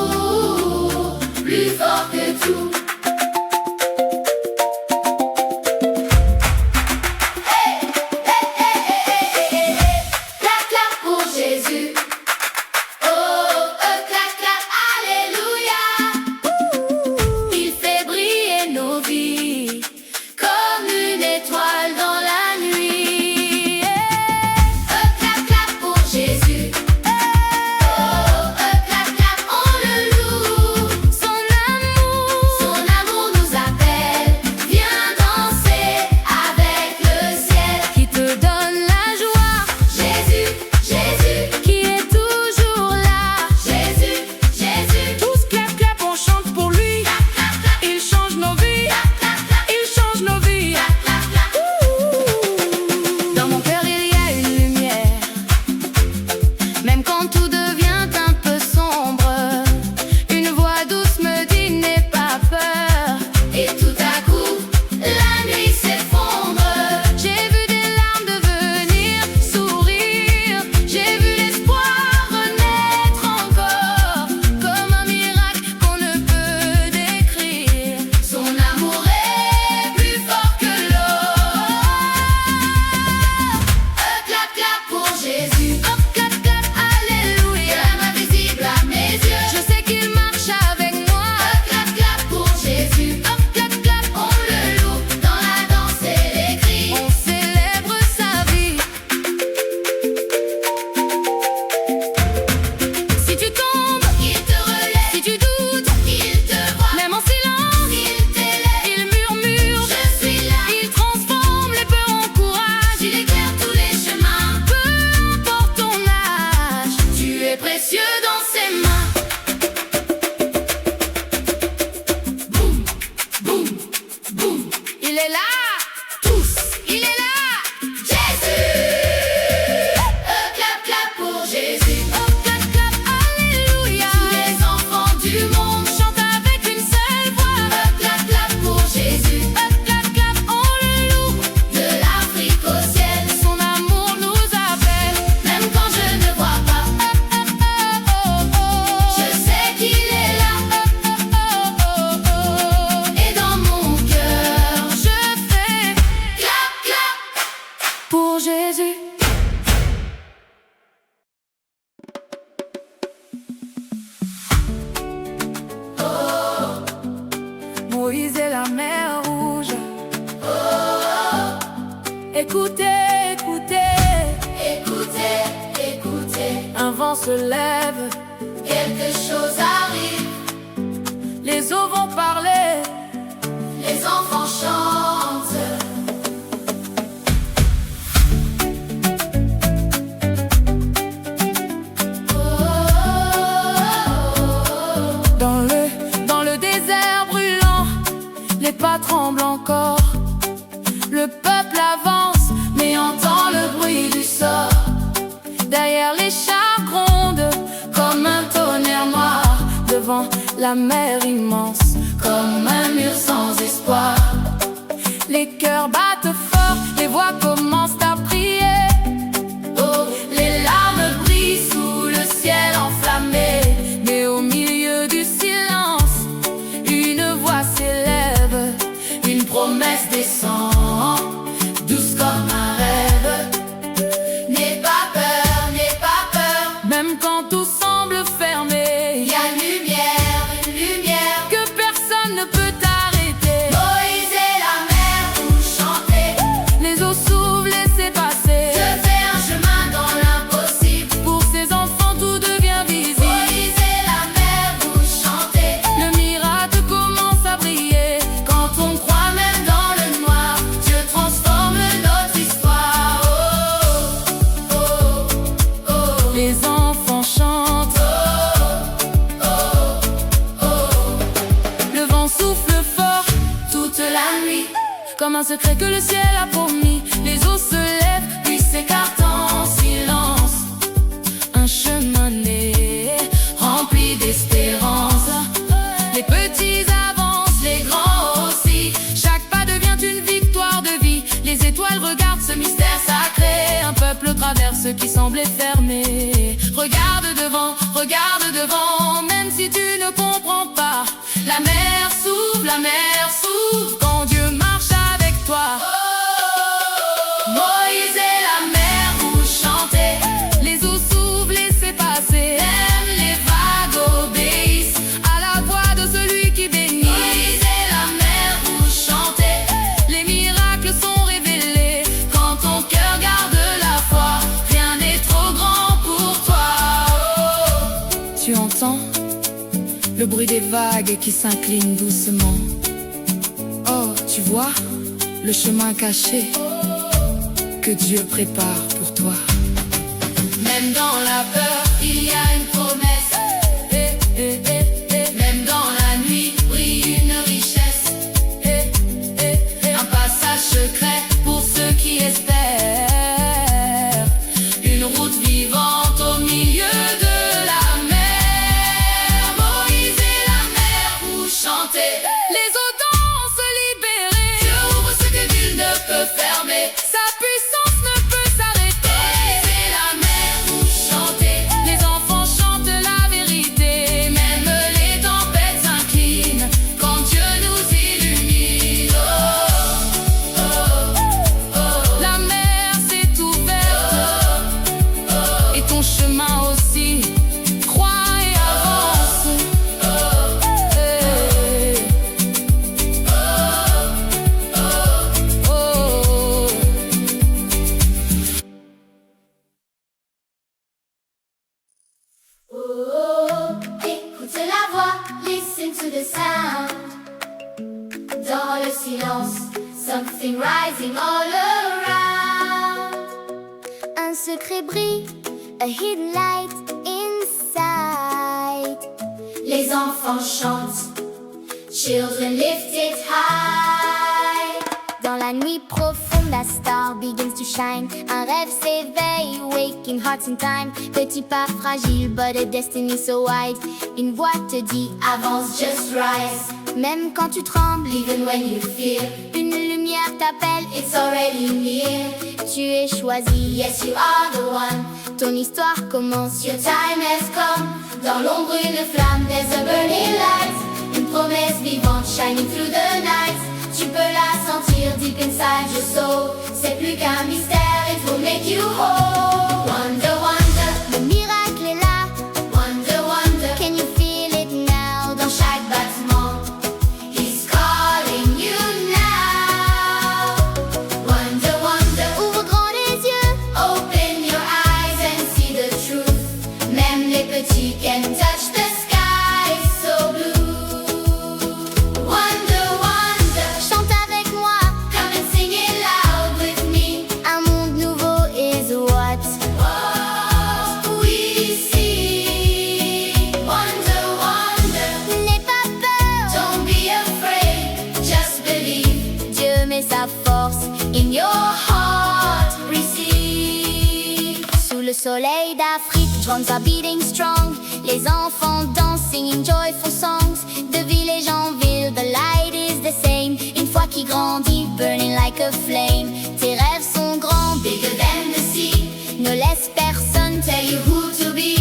Amour, plus fort que tout. Hey, hey, hey, hey, hey, hey, hey. Clap, clap pour Jésus. Oh, clap, clap, alléluia. Il fait briller nos vies comme une étoile dans la nuit. Clap, clap pour Jésus. Même quand tout devient un peu sombre, une voix douce me dit n'aie pas peur. Et tout à coup, la nuit s'effondre. J'ai vu des larmes devenir sourires. J'ai vu l'espoir renaître encore, comme un miracle qu'on ne peut décrire. Son amour est plus fort que l'eau. Clap, clap pour Jésus. Précieux dans ses mains. Boum, boum, boum. Il est là, tous, il est là. Jésus. Clap, clap pour Jésus. Clap, clap, alléluia. Tous les enfants du monde chantent avec une seule voix. Clap, clap pour Jésus. Clap, clap, on le loue. De l'Afrique au ciel, son amour nous appelle. Même quand je ne vois pas. Pour Jésus. Oh, Moïse et la mer rouge. Oh, écoutez, écoutez. Écoutez, écoutez. Un vent se lève. Quelque chose arrive. Les eaux vont parler. Les enfants chantent. Les pas tremblent encore. Le peuple avance, mais entend le bruit du sort. Derrière les chars grondent comme un tonnerre noir. Devant la mer immense, comme un mur sans espoir. Les cœurs battent fort, les voix commencent à prier. Oh, les larmes brillent sous le ciel enflammé. Mais au milieu du silence, une voix s'élève. Une promesse descend, douce comme un rêve. N'aie pas peur, même quand tout semble fermé. Y a une lumière que personne ne peut arrêter. Moïse et la mer ont chanté. Les eaux s'ouvrent, laissez passer. Je fais un chemin dans l'impossible. Pour ces enfants tout devient visible. Moïse et la mer ont chanté. Le miracle commence à briller. Quand on croit même dans le noir, Dieu transforme notre histoire. Oh, oh, oh. Les enfants chantent. Oh, oh, oh. Le vent souffle fort toute la nuit, comme un secret que le ciel a promis. Les eaux se lèvent, puis s'écartent en silence. Un chemin né, rempli d'espérance. Les petits avancent, les grands aussi. Chaque pas devient une victoire de vie. Les étoiles regardent ce mystère sacré. Un peuple traverse qui semblait fermé. regarde devant, même si tu ne comprends pas. La mer s'ouvre quand Dieu marche avec toi. Moïse et la mer, vous chantez, les eaux s'ouvrent, laissez passer. Même les vagues obéissent à la voix de celui qui bénit. Moïse et la mer, vous chantez, les miracles sont révélés quand ton cœur garde la foi. Rien n'est trop grand pour toi. Tu entends le bruit des vagues qui s'inclinent doucement. Oh, tu vois le chemin caché que Dieu prépare pour toi. Même dans la peur, il y a une promesse. Même dans la nuit, brille une richesse. Un passage secret pour ceux qui espèrent. Une route vivante au milieu de la mer. Moïse et la mer, vous chantez. Les eaux dansent libérées. Dieu ouvre ce que nul ne peut fermer. Sa puissance ne peut s'arrêter. Moïse et la mer, vous chantez. Les enfants chantent la vérité. Même les tempêtes s'inclinent quand Dieu nous illumine. Oh, oh, oh. La mer s'est ouverte et ton chemin aussi. Crois et avance. Hey. Oh. Oh, écoute la voix, listen to the sound. Dans le silence, something rising all around. Un secret brille, a hidden light inside. Les enfants chantent, children lift it high. Dans la nuit profonde, a star begins to shine. Un rêve s'éveille, waking hearts in time. Petit pas fragile, but a destiny so wide. Une voix te dit, avance, just rise. Même quand tu trembles, even when you fear. Une lumière t'appelle, it's already near. Tu es choisi, yes you are the one. Ton histoire commence, your time has come. Dans l'ombre une flamme, there's a burning light. Une promesse vivante, shining through the night. Tu peux la sentir deep inside your soul. C'est plus qu'un mystère, it will make you whole. Wonder, wonder, le miracle est là. Wonder, wonder, can you feel it now? Dans chaque battement, he's calling you now. Wonder, wonder, ouvre grand les yeux. Open your eyes and see the truth. Même les petits can touch the sky so blue. Wonder, wonder, chante avec moi. Come and sing it loud with me. Un monde nouveau is what we see. Wonder, wonder, n'aie pas peur. Don't be afraid, just believe. Dieu met sa force in your heart. Receive. Sous le soleil d'Afrique, drums are beating strong. Les enfants dansent, singing joyful songs. De village en ville, the light is the same. Une foi qui grandit, burning like a flame. Tes rêves sont grands, bigger than the sea. Ne laisse personne tell you who to be.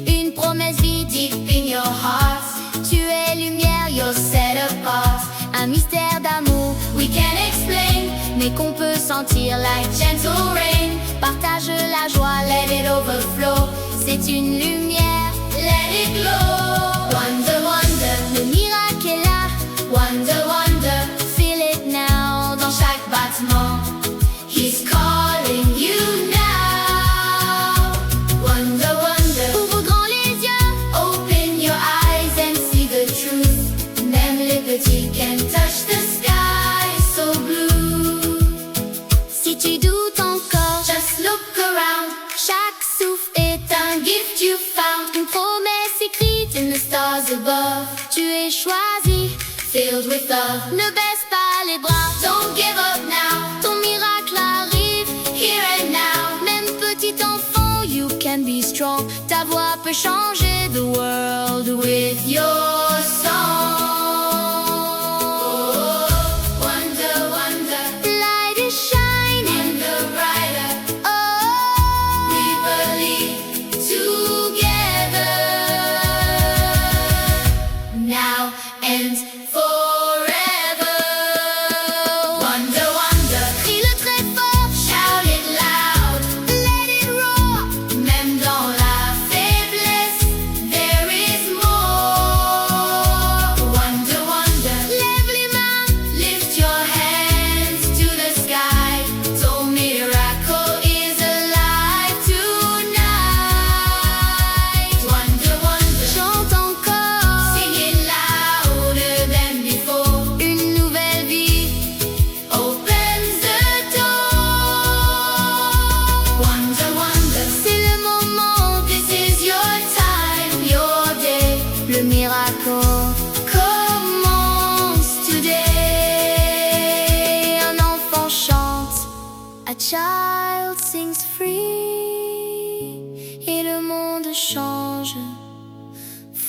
Une promesse vit deep in your heart. Tu es lumière, you're set apart. Un mystère d'amour, we can't explain, mais qu'on peut sentir like gentle rain. Partage la joie, let it overflow. C'est une lumière, let it glow. Wonder, wonder, le miracle est là. Wonder, wonder, feel it now. Dans chaque battement, he's calling you now. Wonder, wonder, ouvre grand les yeux. Open your eyes and see the truth. Même les petits can touch the sky so blue. Si tu doutes encore, just look around. Chaque souffle est un gift you found. Une promesse écrite in the stars above. Tu es choisi, filled with love. Ne baisse pas les bras, don't give up now. Ton miracle arrive, here and now. Même petit enfant, you can be strong. Ta voix peut changer the world with your song. Wonder, wonder, light is shining, wonder brighter. Oh, we believe to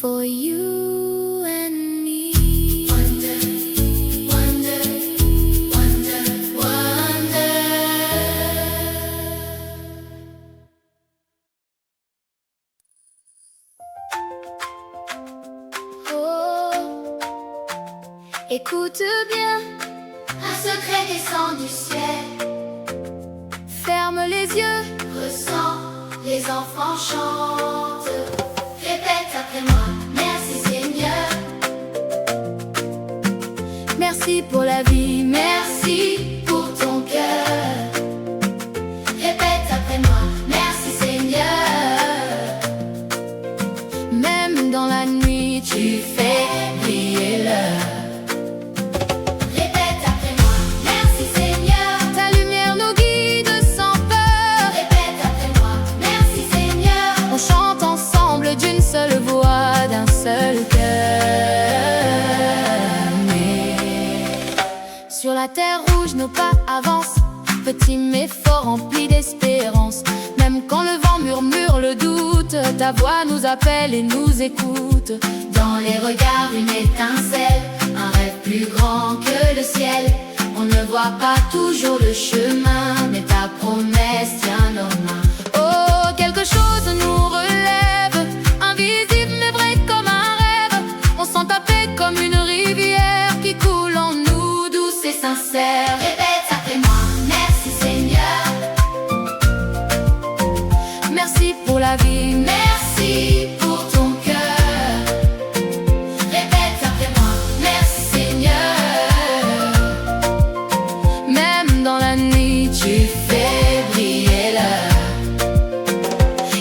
for you and me. Wonder, wonder, wonder, wonder. Oh, écoute bien, un secret descend du ciel. ferme les yeux, Ressens, les enfants chantent. Répète après moi, merci Seigneur. merci pour la vie, Merci pour ton cœur. Répète après moi, merci Seigneur. même dans la nuit Tu fais briller l'heure. Répète après moi, merci Seigneur. ta lumière nous guide sans peur. Répète après moi, merci Seigneur. On chante ensemble d'une seule voix, d'un seul cœur. Mais sur la terre rouge, nos pas avancent, petits mais forts, remplis d'espérance. Même quand le vent murmure le doute, ta voix nous appelle et nous écoute. Dans les regards une étincelle, un rêve plus grand que le ciel. On ne voit pas toujours le chemin, mais ta promesse tient nos mains. Oh, quelque chose nous relève, invisible mais vrai comme un rêve. On sent ta paix comme une rivière qui coule en nous, douce et sincère. Répète après moi, merci Seigneur. Merci pour la vie, Merci pour ton cœur. Répète après moi, merci Seigneur. même dans la nuit Tu fais briller l'heure.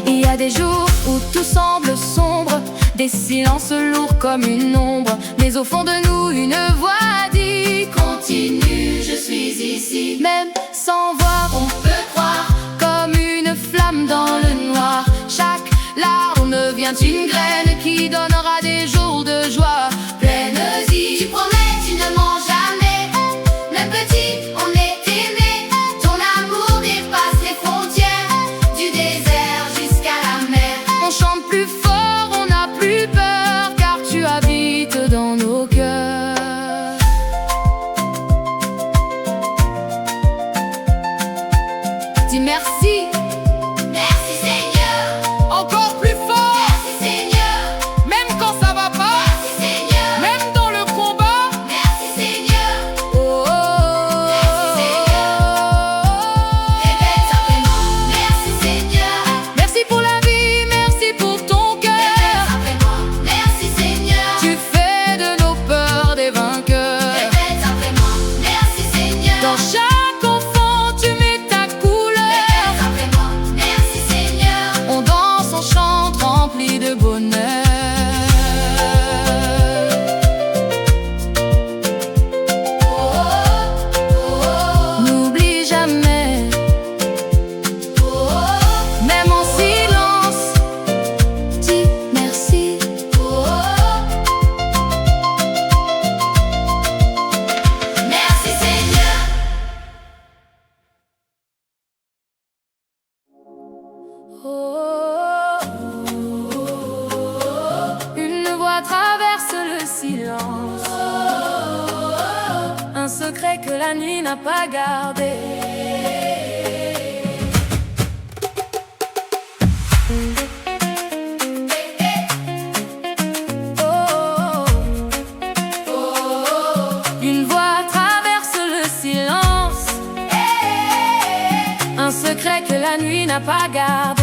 il y a des jours où tout semble sombre, des silences lourds comme une ombre. Mais au fond de nous une voix dit, Continue, je suis ici. même sans voir, On peut croire, comme une flamme dans le noir. Chaque larme vient d'une graine qui donnera des jours de joie. pleine-y. Tu promets, tu ne mens jamais. Même petit, on est aimé. Ton amour dépasse les frontières, du désert jusqu'à la mer. On chante plus fort, on n'a plus peur, car tu habites dans nos cœurs. Dis merci, Merci Seigneur, encore plus fort, merci Seigneur, même quand ça va pas, merci Seigneur, même dans le combat. merci Seigneur. Oh, oh, oh, Répète après moi, merci Seigneur. merci pour la vie, merci pour ton cœur. Répète après moi, merci Seigneur. Tu fais de nos peurs des vainqueurs. Répète après moi, merci Seigneur. Dans chaque enfant, tu mets ta couleur. Répète après moi, merci Seigneur. On danse, on chante, rempli de bonheur. N'oublie jamais, même en silence, dis merci. Merci Seigneur. Oh, une voix traverse le silence, un secret que la nuit n'a pas gardé. Oh, une voix traverse le silence, un secret que la nuit n'a pas gardé.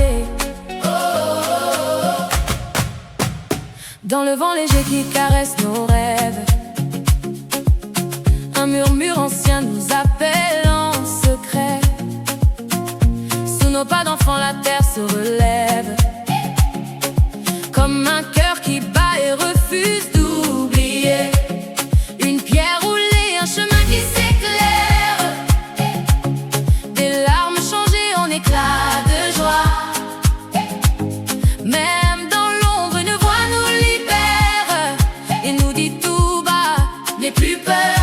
Dans le vent léger qui caresse nos rêves, un murmure ancien nous appelle en secret. Sous nos pas d'enfants, la terre se relève, comme un cœur qui bat et refuse d'oublier. Une pierre roulée, un chemin qui s'éclaire, des larmes changées en éclats de joie. Même dans l'ombre, une voix nous libère et nous dit tout bas, n'aie plus peur,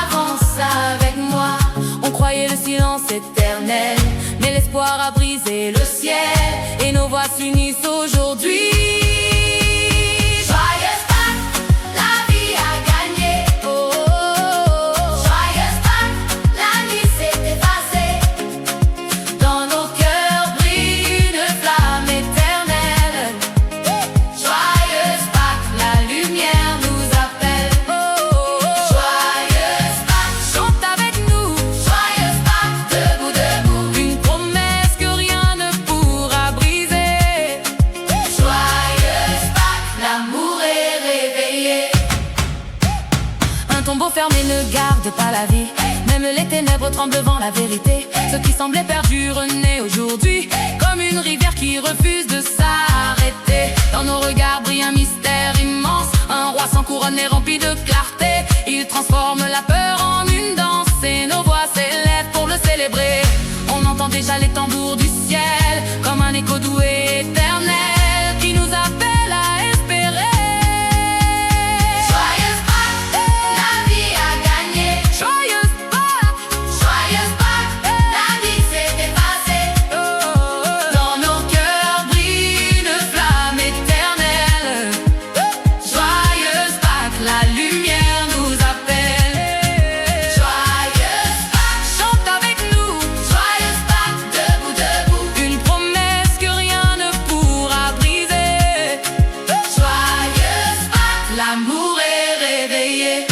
avance avec moi. silence éternel. Mais l'espoir a brisé le ciel et nos voix tombeau fermé ne garde pas la vie. Même les ténèbres tremblent devant la vérité. Ce qui semblait perdu renaît aujourd'hui, comme une rivière qui refuse de s'arrêter. Dans nos regards brille un mystère immense, un roi sans couronne et rempli de clarté. Il transforme la peur en une danse et nos voix s'élèvent pour le célébrer. On entend déjà les tambours du ciel, comme un écho doux et éternel qui nous appelle à espérer. Joyeuse Pâques, la vie a gagné. Joyeuse Pâques, Joyeuse Pâques, la vie s'est effacée. dans nos cœurs brille une flamme éternelle. Joyeuse Pâques, la lumière nous appelle. Joyeuse Pâques, Chante avec nous joyeuse Pâques, debout, debout. une promesse que rien ne pourra briser. Joyeuse Pâques, L'amour est réveillé.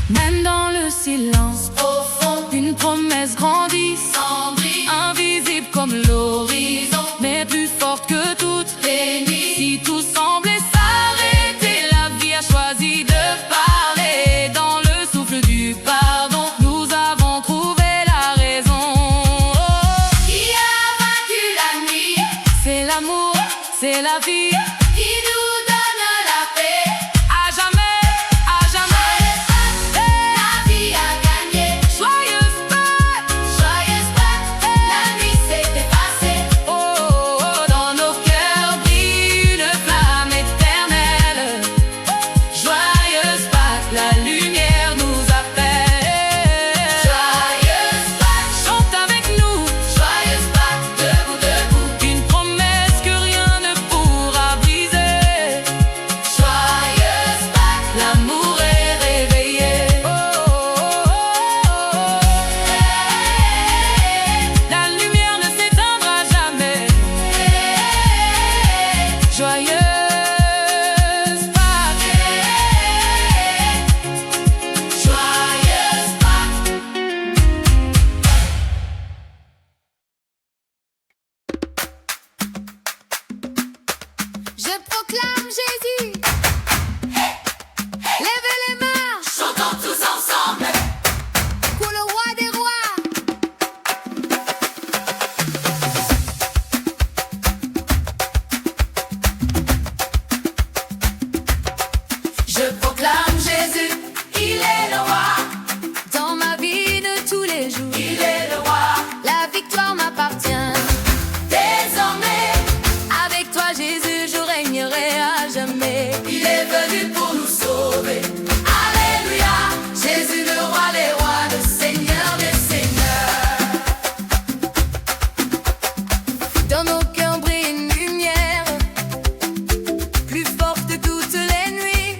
Même dans le silence, au fond, une promesse grandit, sans brille, invisible comme l'horizon, mais plus forte que toutes les nuits. Si tout semblait s'arrêter, la vie a choisi de parler. Dans le souffle du pardon, nous avons trouvé la raison. Qui a vaincu la nuit, C'est l'amour, c'est la vie, qui nous donne la paix. à jamais, à jamais. La vie a gagné. Joyeuse Pâques, Joyeuse Pâques, la nuit s'est effacée. dans nos cœurs brille une flamme éternelle. Joyeuse Pâques, la lumière nous appelle. Joyeuse Pâques, Chante avec nous joyeuse Pâques, debout, debout. une promesse que rien ne pourra briser. Joyeuse Pâques, L'amour est réveillé. La lumière ne s'éteindra jamais. Joyeuse Pâques. joyeuse Pâques. Je proclame Jésus. Lèvez les mains Chantons tous ensemble. pour le roi des rois. Je proclame Jésus, il est le roi. Dans ma vie de tous les jours, Il est le roi. la victoire m'appartient. Désormais, Avec toi Jésus, je régnerai à jamais. il est venu pour nous sauver. Alléluia. Jésus le roi des rois, le Seigneur des seigneurs. Dans nos cœurs brille une lumière, plus forte que toutes les nuits.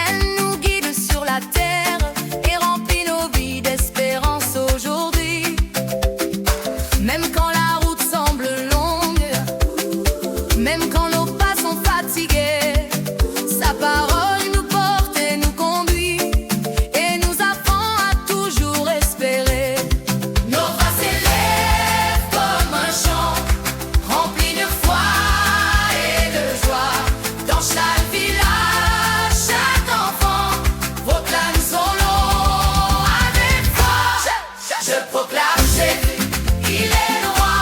Elle nous guide sur la terre et remplit nos vies d'espérance aujourd'hui. Même quand la route semble longue, même quand nos pas sont fatigués, sa parole nous porte et nous conduit et nous apprend à toujours espérer. Nos voix s'élèvent comme un chant, rempli de foi et de joie. Dans chaque village, chaque enfant proclame son nom avec foi. Je proclame Jésus, il est le roi.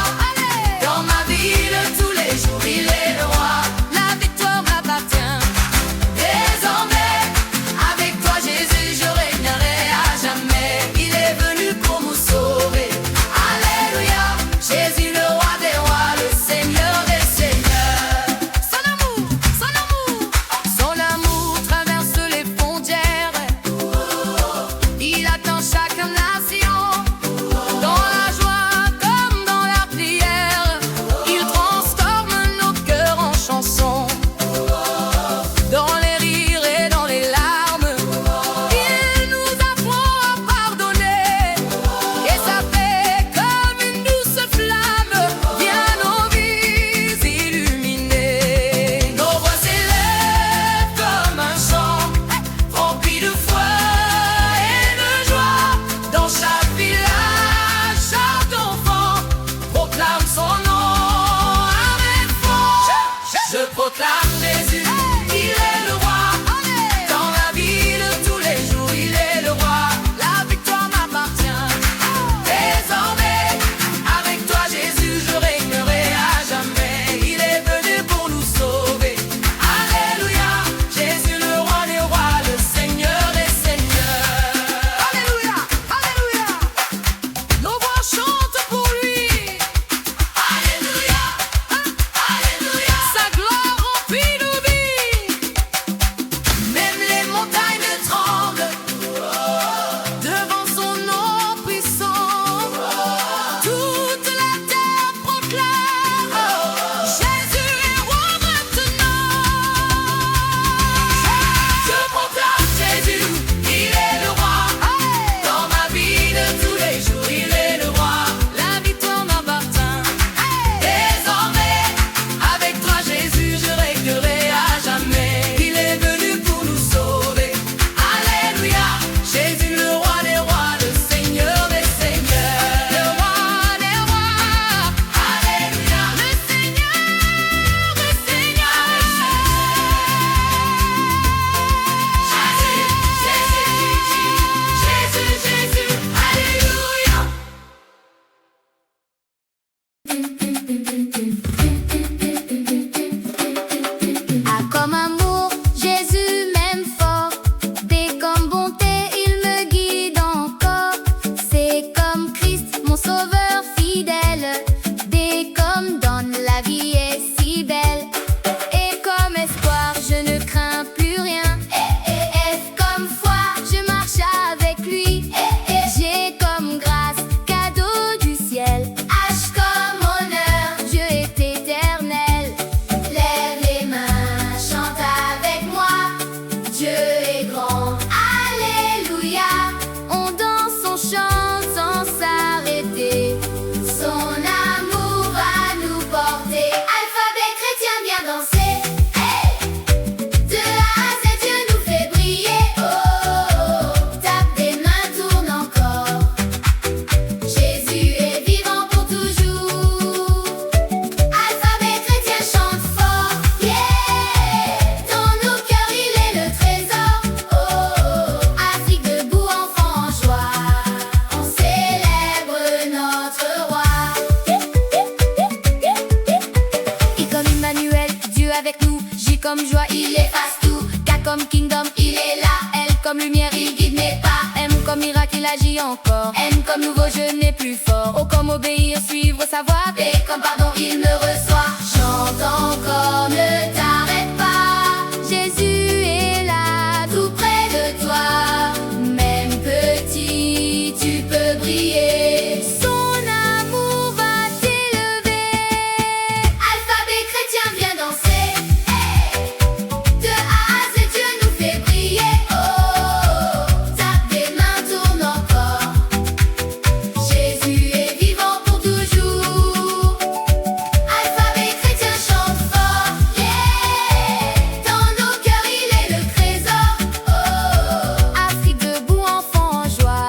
Dans ma vie de tous les jours, il est le roi. La victoire m'appartient. Désormais, avec toi Jésus, je régnerai à jamais. Il est venu pour nous sauver. Alléluia. Jésus le roi des rois, le Seigneur des seigneurs. Son amour, son amour, son amour traverse les frontières. Il atteint chaque nation, dans la joie comme dans la prière. Il transforme nos cœurs en chansons, dans les rires et dans les larmes. Il nous apprend à pardonner, et sa paix comme une douce flamme vient nos vies illuminer. Nos voix s'élèvent comme un chant, rempli de foi et de joie. Dans chaque village, chaque enfant proclame son nom avec foi. Je proclame Jésus, il est le roi. Dans la ville avec nous. J comme joie, il efface tout. K comme kingdom, il est là. L comme lumière, il guide mes pas. M comme miracle, il agit encore. N comme nouveau, je n'ai plus fort. O comme obéir, suivre sa voie. P comme pardon, il me reçoit. J'entends comme le t'arrête pas. Jésus est là, tout près de toi. Même petit, tu peux briller. Son amour va t'élever. Alphabet chrétien, viens danser. Hey. De A à Z, Dieu nous fait briller. Oh, tape des mains, tourne encore. Jésus est vivant pour toujours. Alphabet chrétien, chante fort. Yeah. Dans nos cœurs, il est le trésor. Oh, Afrique debout, enfant en joie.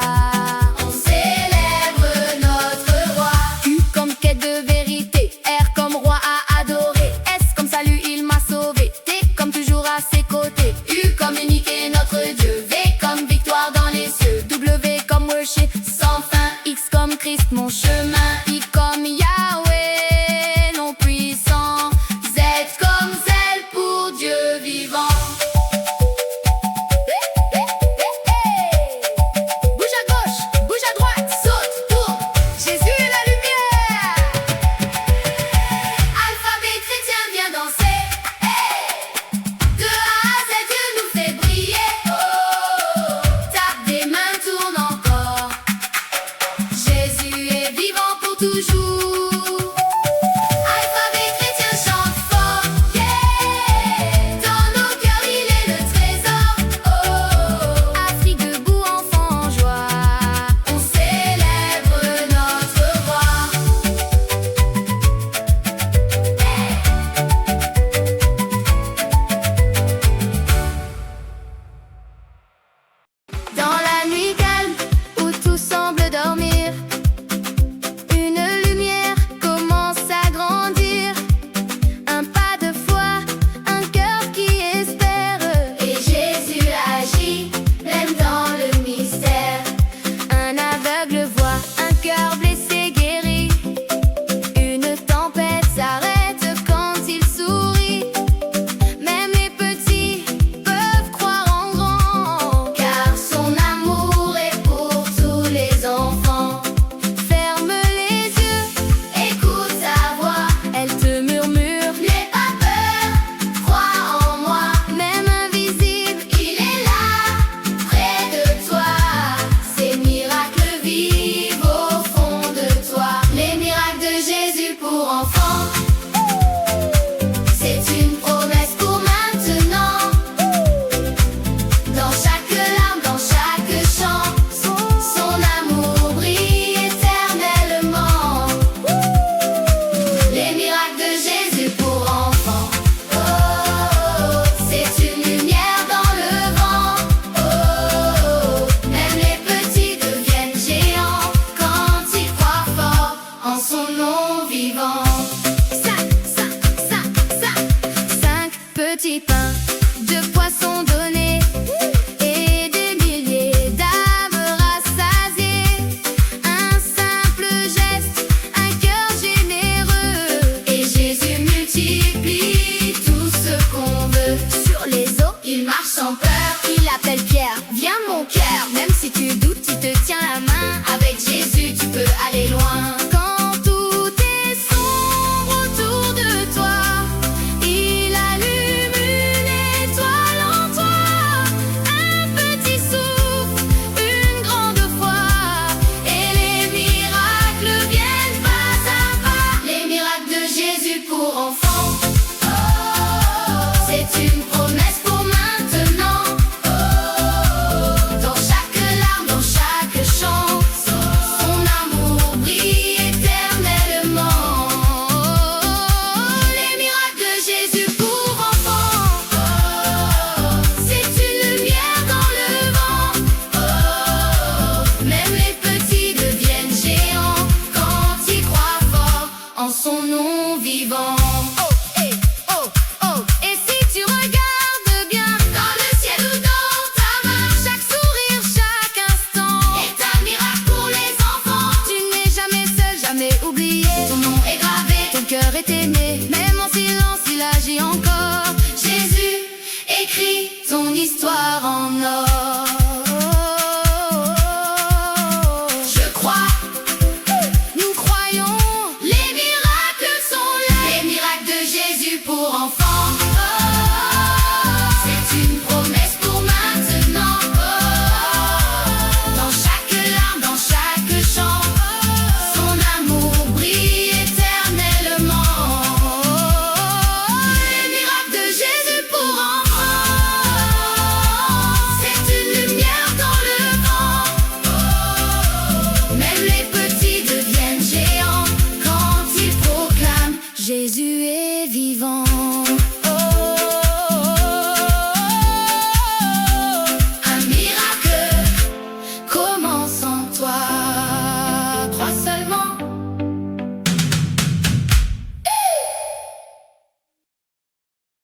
on célèbre notre roi. Q comme quête de vérité. R comme roi à adorer. S comme salut, il m'a sauvé. T comme toujours à ses côtés. U comme unique est notre Dieu. V comme victoire dans les cieux. W comme worship Sans fin, X comme Christ mon chemin. Y comme Yahweh non puissant. Z comme zèle pour Dieu vivant. Bouge à gauche, bouge à droite. Saute, tourne. Jésus est la lumière. Alphabet chrétien, viens danser. Hey. De A à Z, Dieu nous fait briller. Oh, tape des mains, tourne encore. Jésus est vivant pour toujours. Alphabet chrétien, chante fort. Yeah. Dans nos cœurs, il est le trésor. Oh, Afrique debout, enfant en joie. on célèbre notre roi. Dans la nuit calme où tout semble dormir, une lumière commence à grandir. Un pas de foi, un cœur qui espère. Et Jésus agit, même dans le mystère. Un aveugle voit, un cœur blessé guéri. Une tempête s'arrête quand il sourit. Même les petits peuvent croire en grand. Car son amour est pour tous les enfants. Ferme les yeux, Écoute sa voix, elle te murmure. n'aie pas peur, crois en moi. Même invisible, Il est là, près de toi. Ses miracles vivent au fond de toi. Les miracles de Jésus pour enfants. C'est une promesse pour maintenant. Dans chaque larme, dans chaque chant, son amour brille éternellement. Les miracles de Jésus pour enfants. Oh, c'est une lumière dans le vent. Oh, même les petits deviennent géants quand ils croient fort en son nom vivant. cinq petits pains.